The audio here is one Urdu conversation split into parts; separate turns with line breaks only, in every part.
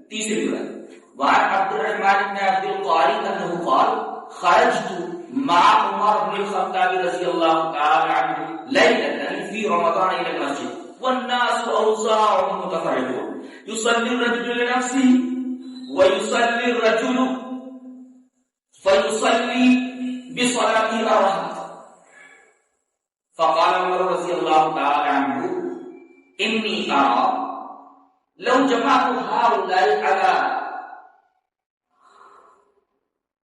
تیسری روایت وعن عبد الرحمن بن عبد القاري انه قال خرجت مع عمر بن الخطاب رضي الله تعالى عنه ليلة في رمضان الى المسجد والناس اوزاع متفرقون يصلي الرجل لنفسه ويصلي الرجل فيصلي بصلاته الرهط فقال عمر رضي الله تعالى عنه إني أرى لو جمعت هؤلاء على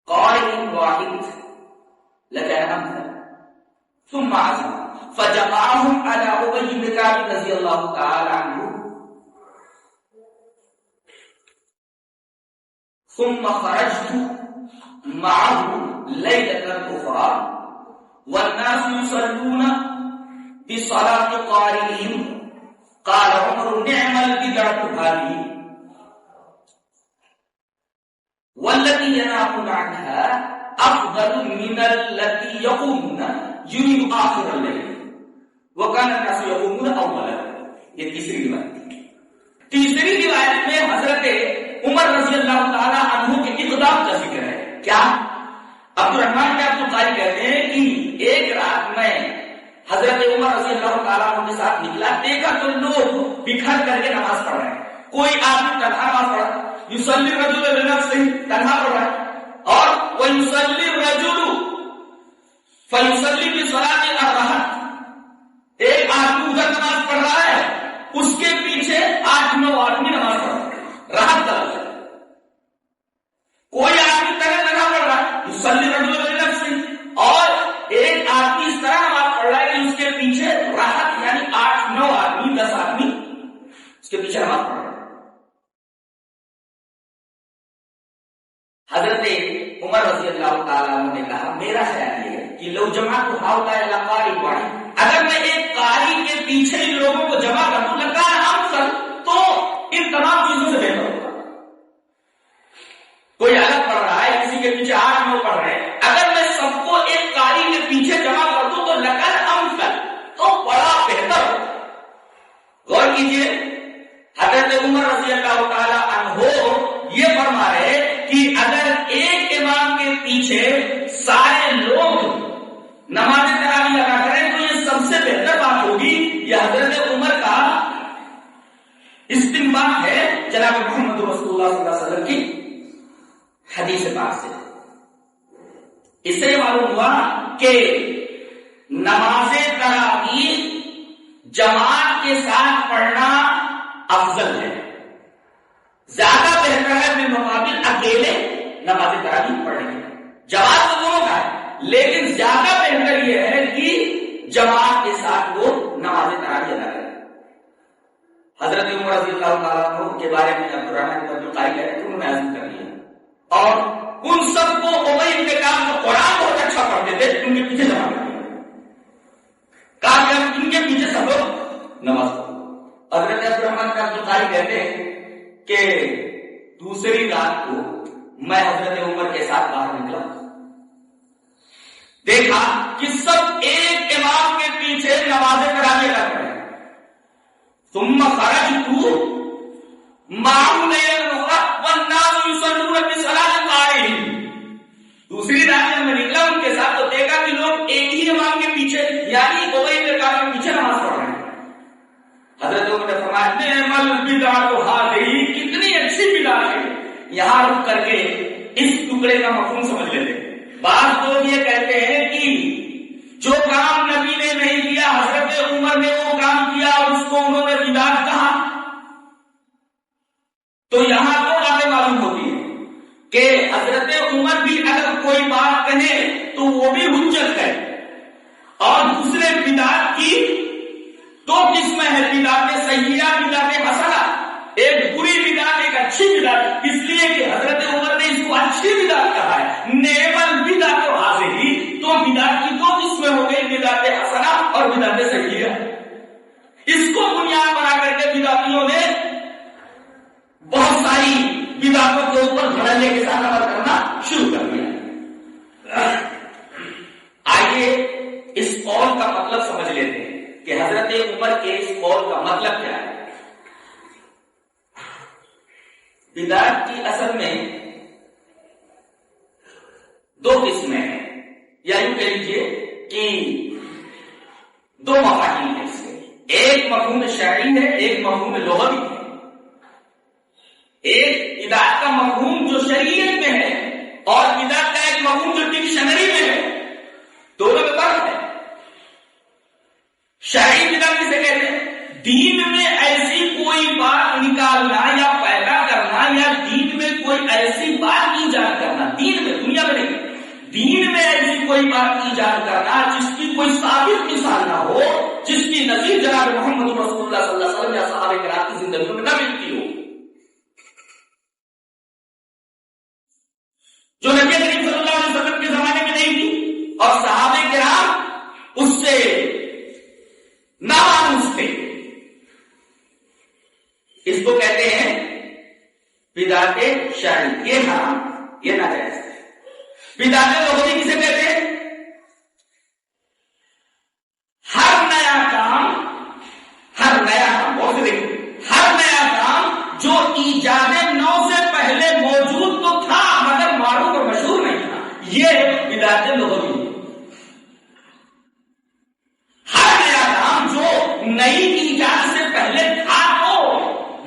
قارئ واحد لكان أمثل ثم عزم فجمعهم على أبي بن كعب رضي الله تعالى عنه ثم خرجت معه ليلة أخرى والناس يصلون بصلاة قارئهم قال عمر نعم البدعة هذه والتي ينامون عنها أفضل من التي يقومون يريد آخر الليل وكان الناس يقومون أولا. یہ تیسری روایت. تیسری روایت میں حضرت عمر رضی اللہ تعالی عنہ کے اقدام کا ذکر ہے. کیا عبد الرحمن بن عبد القاری کہتے ہیں کہ ایک رات میں حضرت عمر رضی اللہ تعالیٰ عنہ کے ساتھ نکلا, دیکھا تو لوگ بکھر کر کے نماز پڑھ رہے ہیں. کوئی آدمی تنہا نماز پڑھ رہا ہے, یصلی الرجل لنفسہ تنہا پڑھ رہا ہے, اور ویصلی الرجل فیصلی بصلاۃ الرہط ایک آدمی ادھر نماز پڑھ رہا ہے, اس کے پیچھے 8-9 آدمی نماز پڑھ رہے ہیں. راحت کا لفظ ہے. کوئی آدمی تنہا پڑھ رہا ہے یصلی الرجل لنفسہ, اور ایک آدمی اس طرح نماز پڑھ رہا ہے کہ اس کے پیچھے راحت یعنی 8-9 آدمی 10 آدمی اس کے پیچھے نماز پڑھ رہا ہے. حضرت عمر رضی اللہ تعالیٰ عنہ نے کہا میرا خیال یہ ہے کہ لو جمع تو اگر میں ایک قاری کے پیچھے ان لوگوں کو جمع کر دوں لگا افضل تو ان تمام چیزوں سے بہتر ہوگا. کوئی الگ پڑھ رہا ہے, کسی کے پیچھے 8-9 پڑھ رہے ہیں, اگر میں سب کو ایک قاری کے پیچھے جمع کر دوں تو لگا افضل تو بڑا بہتر ہوگا. غور کیجیے, حضرت عمر رضی اللہ تعالی عنہ یہ فرما رہے کہ اگر ایک امام کے پیچھے سارے لوگ نماز تراویح ادا کریں تو یہ سب سے بہتر بات ہوگی. یہ حضرت عمر کا استنباط ہے جناب محمد رسول اللہ صلی اللہ علیہ وسلم کی حدیث پاک سے. اس سے معلوم ہوا کہ نماز تراویح جماعت کے ساتھ پڑھنا افضل ہے, زیادہ بہتر ہے بالمقابل اکیلے نماز تراویح پڑھنے. جماعت تو دونوں کا ہے, لیکن زیادہ بہتر یہ ہے کہ جماعت کے ساتھ وہ نماز تراویح ادا کریں. حضرت عمر رضی اللہ تعالیٰ عنہ کے بارے میں عبد الرحمن بن عبد القاری کہتے ہیں انہوں نے عزم کر لیا, اور ان سب کو ابی بن کعب جو قرآن بہت اچھا پڑھتے تھے ان کے پیچھے جمع کر دیا, کہا کہ ان کے پیچھے سب لوگ نماز پڑھو. حضرت عبد الرحمن بن عبد القاری کہتے ہیں کہ دوسری رات کو میں حضرت عمر کے ساتھ باہر نکلا, دیکھا کہ سب ایک امام کے پیچھے نماز تراویح کر رہے ہیں. ثم خرجت معه ليلة أخرى والناس يصلون بصلاة قارئهم. دوسری رات میں نکلا ان کے ساتھ تو دیکھا کہ لوگ ایک ہی امام کے پیچھے یعنی ابی بن کعب کے پیچھے نماز پڑھ رہے ہیں. حضرت عمر نے فرمایا نعم البدعۃ هذه, کتنی اچھی بدعت ہے. یہاں رک کر کے اس ٹکڑے کا مفہوم سمجھ لیتے ہیں. بعض لوگ یہ کہتے ہیں کہ جو کام نبی نے نہیں کیا حضرت عمر نے وہ کام کیا اور اس کو انہوں نے بدعت کہا, تو یہاں تو باتیں معلوم ہوتی ہے کہ حضرت عمر بھی اگر کوئی بات کہے تو وہ بھی حجت ہے, اور دوسرے بدعت کی دو قسمیں ہیں, بدعت سیئہ بدعت حسنہ. ایک بری بدعت ایک اچھی بدعت, اس لیے کہ حضرت عمر نے اس کو اچھی بدعت کہا ہے. نعم البدعۃ هذه, تو بدعت کی دو قسمیں ہو گئی, بدعت حسنہ اور بدعت سیئہ. اس کو بنیاد بنا کر کے بدعتیوں نے بہت ساری بدعتوں کے اوپر دھڑلے کے ساتھ عمل کرنا شروع کر دیا. آئیے اس قول کا مطلب سمجھ لیتے ہیں کہ حضرت عمر کے اس قول کا مطلب کیا ہے. بدعت کی اصل میں دو قسمیں ہیں، یا یوں کہہ لیجیے کہ دو مفاہیم ہیں اس کے، ایک مفہوم شرعی ہے، ایک مفہوم لغوی ہے۔ ایک بدعت کا مفہوم جو شریعت میں ہے اور بدعت کا ایک مفہوم جو ڈکشنری میں ہے، دونوں میں فرق ہے۔ شرعی بدعت کسے کہتے ہیں؟ دین میں ایسی کوئی بات نکالنا یا پیدا کرنا، یا دین میں کوئی ایسی بات ایجاد کرنا، دین میں، دنیا میں نہیں، دین میں ایسی کوئی بات ایجاد کرنا جس کی کوئی ثابت مثال نہ ہو، جس کی نظیر جناب محمد رسول اللہ صلی اللہ علیہ وسلم یا صحابہ کرام کی زندگی میں نہ ملتی ہو، جو نبی کریم صلی اللہ علیہ وسلم کے زمانے میں نہیں تھی اور صحابہ کرام اس سے نامانوس تھے، اس کو کہتے ہیں بدعت شرعی، یہ حرام، یہ ناجائز ہے۔ بدعت لغوی کسے کہتے ہیں؟ ہر نیا کام بہت سے دیکھو، ہر نیا کام جو ایجاد نو سے پہلے موجود تو تھا مگر معروف اور مشہور نہیں تھا، یہ بدعت لغوی ہے۔ ہر نیا کام جو نئی ایجاد سے پہلے تھا تو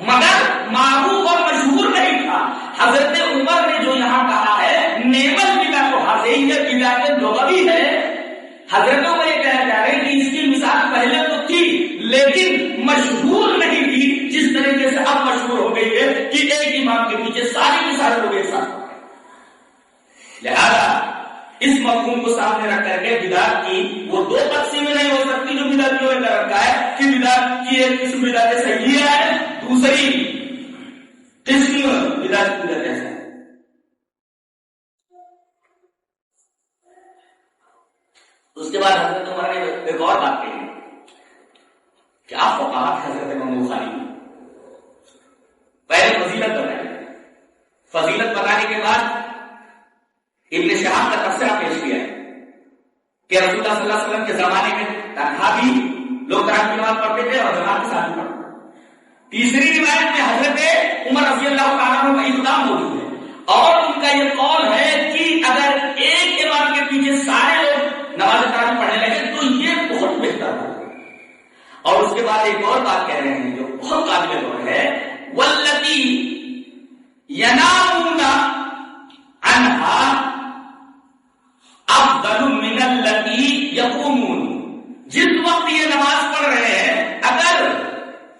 مگر معروف اور مشہور نہیں تھا، حضرت عمر نے جو یہاں کہا ہے نعمت بدعت بدعت لغوی ہے، حضرت عمر یہ کہنا چاہ رہے ہیں کہ اس کی مثال پہلے تو تھی لیکن مشہور نہیں تھی، جس طریقے سے اب مشہور ہو گئی ہے کہ ایک امام کے پیچھے ساری مثال ہو گئی ساتھ۔ لہذا اس مفہوم کو سامنے رکھ کر کے بدعت کی وہ دو تقسیمیں نہیں ہو سکتی جو بدعتیوں نے کر رکھا ہے کہ بدعت کی ایک قسم بدعت صحیح ہے، دوسری قسم بدعت ایسا ہے۔ اس کے بعد حضرت عمر نے ایک اور بات کہی کہ آپ کو کہا حضرت امام بخاری پہلے فضیلت بتائی، فضیلت بتانے کے بعد ابن شہاب کا تبصرہ پیش کیا ہے کہ رسول اللہ صلی اللہ علیہ وسلم کے زمانے میں تنہا بھی لوگ تراویح کی نماز پڑھتے تھے اور جماعت کے ساتھ بھی پڑھتے تھے۔ تیسری روایت میں حضرت عمر رضی اللہ تعالیٰ عنہ کا اقدام موجود ہے اور ان کا یہ قول ہے کہ اگر ایک امام کے پیچھے سارے لوگ نماز تراویح پڑھنے لگے تو یہ بہت بہتر ہے۔ اور اس کے بعد ایک اور بات کہہ رہے ہیں جو بہت قابل غور ہے، واللتی ینامون عنہا افضل من اللتی یقومون، جس وقت یہ نماز پڑھ رہے ہیں اگر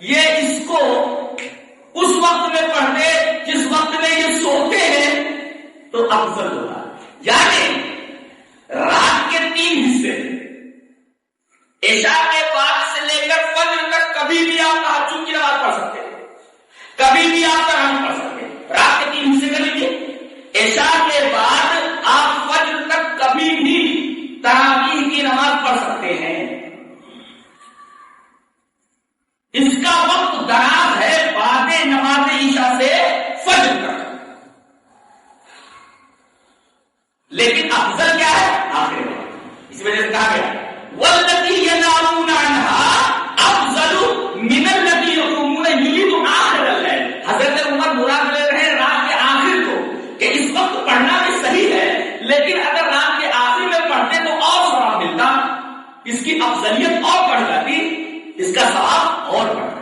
یہ اس کو اس وقت میں پڑھتے جس وقت میں یہ سوتے ہیں تو افضل ہوگا۔ یعنی رات کے 3 حصے، عشاء کے بعد سے لے کر فجر تک کبھی بھی آپ تہجد کی نماز پڑھ سکتے ہیں، کبھی بھی آپ تراویح پڑھ سکتے ہیں، رات کے 3 حصے کر لیجیے، عشاء کے بعد آپ فجر تک کبھی بھی تراویح کی نماز پڑھ سکتے ہیں۔ اس کا وقت دراز ہے بعد نماز عشاء سے فجر تک، لیکن افضل کیا ہے؟ آخر میں اس وجہ سے کہا گیا والذی ینامون عنہا افضل من الذی یقومون یرید آخر اللیل۔ حضرت عمر مراد لے رہے ہیں رات کے آخر کو کہ اس وقت پڑھنا بھی صحیح ہے لیکن اگر رات کے آخر میں پڑھتے تو اور ثواب ملتا، اس کی افضلیت اور بڑھ جاتی، اس کا ثواب اور بڑھ جاتا۔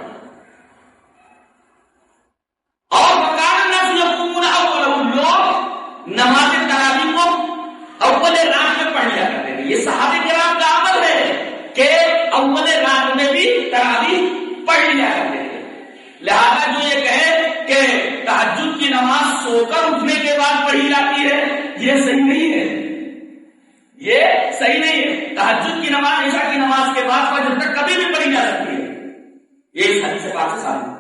اور مکان الناس یقومون اول، لوگ نماز تراویح کو اول رات میں پڑھ لیا کرتے تھے۔ یہ صحابہ کرام کا عمل ہے کہ اول رات میں بھی تراویح پڑھ لیا کرتے تھے۔ لہذا جو یہ کہے کہ تہجد کی نماز سو کر اٹھنے کے بعد پڑھی جاتی ہے، یہ صحیح نہیں ہے، یہ صحیح نہیں ہے۔ تہجد کی نماز عشاء کی نماز کے بعد فجر تک کبھی بھی پڑھی جا سکتی ہے، یہ اس حدیث پاک سے ثابت ہے۔